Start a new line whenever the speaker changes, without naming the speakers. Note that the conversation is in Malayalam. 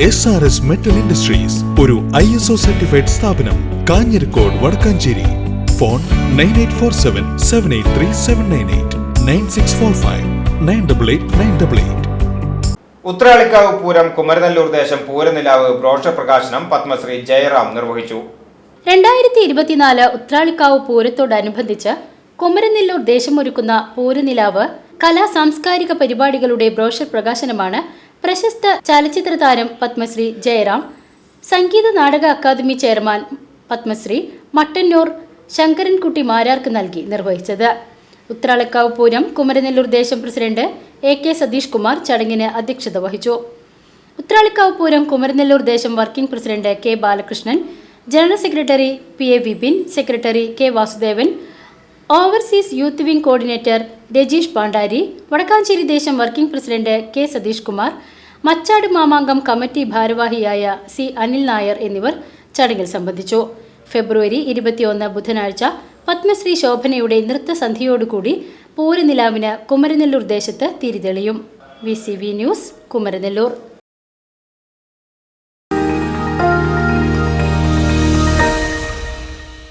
SRS Metal Industries, ഒരു ISO സർട്ടിഫൈഡ് സ്ഥാപനം, കാഞ്ഞിരക്കോട്, വടക്കാഞ്ചേരി. ഫോൺ 9847783798 9645 988
ഉത്രാളിക്കാവ് പൂരം കുമരനെല്ലൂർ ദേശം പൂരനിലാവ് ബ്രോഷർ പ്രകാശനം പത്മശ്രീ ജയറാം നിർവഹിച്ചു.
2024 ഉത്രാളിക്കാവ് പൂരത്തോടനുബന്ധിച്ച് കുമരനെല്ലൂർ ദേശമൊരുക്കുന്ന പൂരനിലാവ് കലാ സാംസ്കാരിക പരിപാടികളുടെ ബ്രോഷർ പ്രകാശനമാണ് പ്രശസ്ത ചലച്ചിത്ര താരം പത്മശ്രീ ജയറാം, സംഗീത നാടക അക്കാദമി ചെയർമാൻ പത്മശ്രീ മട്ടന്നൂർ ശങ്കരൻകുട്ടി മാരാർക്ക് നൽകി നിർവഹിച്ചത്. ഉത്രാളിക്കാവ് പൂരം കുമരനെല്ലൂർ ദേശം പ്രസിഡന്റ് AK സതീഷ് കുമാർ ചടങ്ങിന് അധ്യക്ഷത വഹിച്ചു. ഉത്രാളിക്കാവ് പൂരം കുമരനെല്ലൂർ ദേശം working president K Balakrishnan, general secretary PA Vipin, secretary K Vasudevan, overseas youth wing coordinator Rajeesh Pandari, Vadakkanchery ദേശം working president K Satheesh Kumar, Machad Mamangam committee ഭാരവാഹിയായ C അനിൽ നായർ എന്നിവർ ചടങ്ങിൽ സംബന്ധിച്ചു. ഫെബ്രുവരി 21 ബുധനാഴ്ച പത്മശ്രീ ശോഭനയുടെ നൃത്തസന്ധ്യയോടുകൂടി പൂരനിലാവിന് കുമരനെല്ലൂർ ദേശത്ത് തിരിതെളിയും. VCV news, Kumaranellur.